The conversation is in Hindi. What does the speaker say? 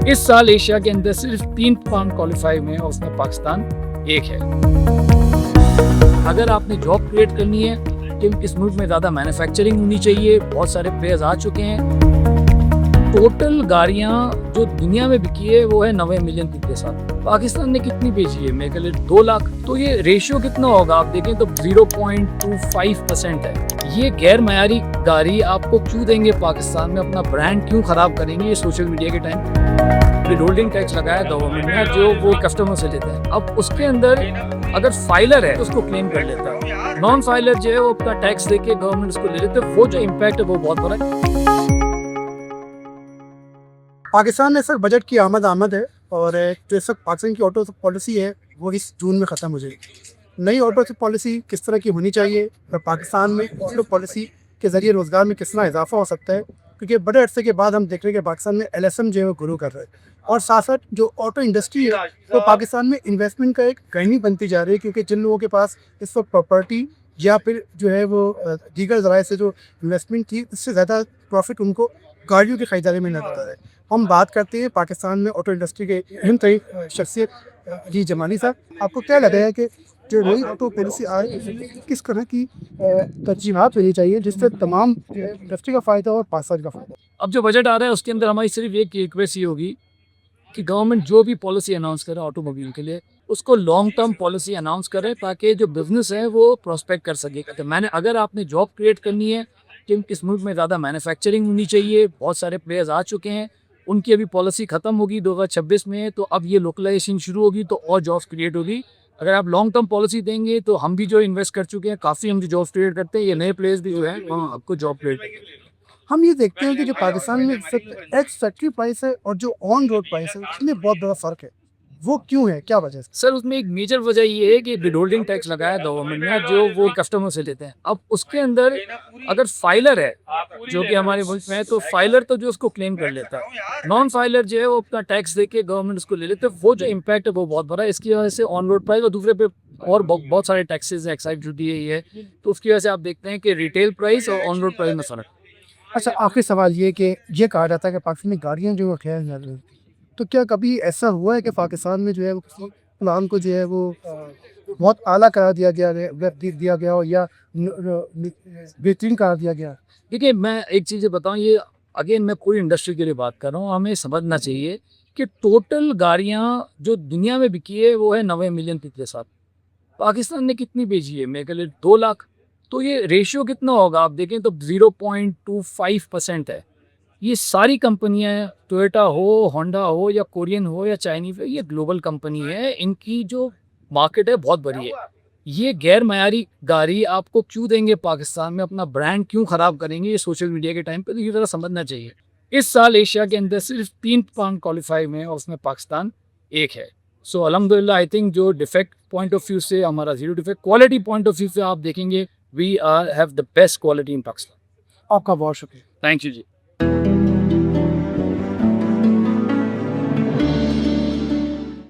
इस साल एशिया के अंदर सिर्फ 3 पान क्वालिफाई में और उसमें पाकिस्तान एक है। अगर आपने जॉब क्रिएट करनी है कि इस मुल्क में ज़्यादा मैन्युफैक्चरिंग होनी चाहिए, बहुत सारे प्लेयर्स आ चुके हैं। टोटल गाड़ियाँ जो दुनिया में बिकी है वो है 90 मिलियन के साथ। पाकिस्तान ने कितनी बेची है? मेरे ख्याल 2 लाख। तो ये रेशियो कितना होगा आप देखें तो 0.25% है। ये गैर मयारी गाड़ी आपको क्यों देंगे पाकिस्तान में? अपना ब्रांड क्यों खराब करेंगे ये सोशल मीडिया के टाइम? विदहोल्डिंग टैक्स लगाया गवर्नमेंट ने जो वो कस्टमर से लेते हैं। अब उसके अंदर अगर फाइलर है तो उसको क्लेम कर लेता है, नॉन फाइलर जो है वो अपना टैक्स देके गवर्नमेंट उसको ले लेते हैं। वो जो इम्पैक्ट है वो बहुत बड़ा है। पाकिस्तान में सर बजट की आमद है और जो इस वक्त पाकिस्तान की ऑटो पॉलिसी है वो इस जून में ख़त्म हो जाएगी। नई ऑटो पॉलिसी किस तरह की होनी चाहिए और पाकिस्तान में ऑटो पॉलिसी के ज़रिए रोज़गार में कितना इजाफा हो सकता है, क्योंकि बड़े अरसे के बाद हम देख रहे हैं कि पाकिस्तान में LSM जो है वो ग्रो कर रहा है और साथ साथ जो ऑटो इंडस्ट्री है तो पाकिस्तान में इन्वेस्टमेंट का एक गहनी बनती जा रही है, क्योंकि जिन लोगों के पास इस वक्त प्रॉपर्टी या फिर जो है वो दीगर ज़राए से जो इन्वेस्टमेंट थी उससे ज़्यादा प्रॉफिट उनको गाड़ियों की खरीदारी में नजर आता है। हम बात करते हैं पाकिस्तान में ऑटो इंडस्ट्री के अहम तरीन शख्सियत जी जमानी साहब, आपको क्या लगा है कि जो नई ऑटो पॉलिसी आ रही है किस तरह की तरजीहात होनी चाहिए जिससे तमाम इंडस्ट्री का फ़ायदा और पाकिस्तान का फ़ायदा? अब जो बजट आ रहा है उसके अंदर हमारी सिर्फ एक रिक्वेस्ट ये होगी कि गवर्नमेंट जो भी पॉलिसी अनाउंस करे ऑटोमोबाइल के लिए उसको लॉन्ग टर्म पॉलिसी अनाउंस करे ताकि जो बिजनेस है वो प्रोस्पेक्ट कर सके। तो अगर आपने जॉब क्रिएट करनी है कि इस मुल्क में ज़्यादा मैन्युफैक्चरिंग होनी चाहिए, बहुत सारे प्लेयर्स आ चुके हैं, उनकी अभी पॉलिसी ख़त्म होगी 2026 में, तो अब ये लोकलाइजेशन शुरू होगी तो और जॉब्स क्रिएट होगी। अगर आप लॉन्ग टर्म पॉलिसी देंगे तो हम भी जो इन्वेस्ट कर चुके हैं काफ़ी, हम जो जॉब्स क्रिएट करते हैं, ये नए प्लेयर्स भी जो है वहाँ आपको जॉब क्रिएट करेंगे। हम ये देखते हैं कि जो पाकिस्तान में एक्स फैक्ट्री प्राइस है और जो ऑन रोड प्राइस है उसमें बहुत बड़ा फ़र्क है, वो क्यों है, क्या वजह से? सर उसमें एक मेजर वजह ये है कि विदहोल्डिंग टैक्स लगाया गवर्नमेंट ने जो वो कस्टमर से लेते हैं। अब उसके अंदर अगर फाइलर है जो कि हमारे मुल्क में है तो फाइलर तो जो उसको क्लेम कर लेता है, नॉन फाइलर जो है वो अपना टैक्स देके गवर्नमेंट उसको ले लेते हैं। वो जो इम्पैक्ट है वो बहुत बड़ा है। इसकी वजह से ऑन रोड प्राइस और दूसरे पे और बहुत सारे टैक्सेस है, एक्साइज ड्यूटी है ये, तो उसकी वजह से आप देखते हैं कि रिटेल प्राइस और ऑन रोड प्राइस में फ़र्क। अच्छा, आखिरी सवाल ये कि ये कहा जाता है कि पाकिस्तान में गाड़ियाँ जो है खैर ज़्यादा हैं। तो क्या कभी ऐसा हुआ है कि पाकिस्तान में जो है वो किसी प्लान को जो है वो बहुत आला करार दिया गया हो या बेहतरीन करार दिया गया? देखिए मैं एक चीज़ बताऊँ, ये अगेन मैं पूरी इंडस्ट्री के लिए बात कर रहा हूँ। हमें समझना चाहिए कि टोटल गाड़ियाँ जो दुनिया में बिकी है वो है 90 मिलियन के साथ। पाकिस्तान ने कितनी बेची है? मेरे ख्याल 2 लाख। तो ये रेशियो कितना होगा आप देखें तो 0.25% है। ये सारी कंपनियां, टोयोटा हो, होंडा हो या कोरियन हो या चाइनीज हो, ये ग्लोबल कंपनी है। इनकी जो मार्केट है बहुत बड़ी है। ये गैर मयारी गाड़ी आपको क्यों देंगे पाकिस्तान में? अपना ब्रांड क्यों खराब करेंगे ये सोशल मीडिया के टाइम पे? तो ये ज़रा समझना चाहिए। इस साल एशिया के अंदर सिर्फ 3 पान क्वालिफाई में और उसमें पाकिस्तान एक है। सो अल्हम्दुलिल्लाह आई थिंक जो डिफेक्ट पॉइंट ऑफ व्यू से हमारा zero defect, quality point of view से आप देखेंगे we are have the best quality in Pakistan. आपका बहुत शुक्रिया। Thank you ji.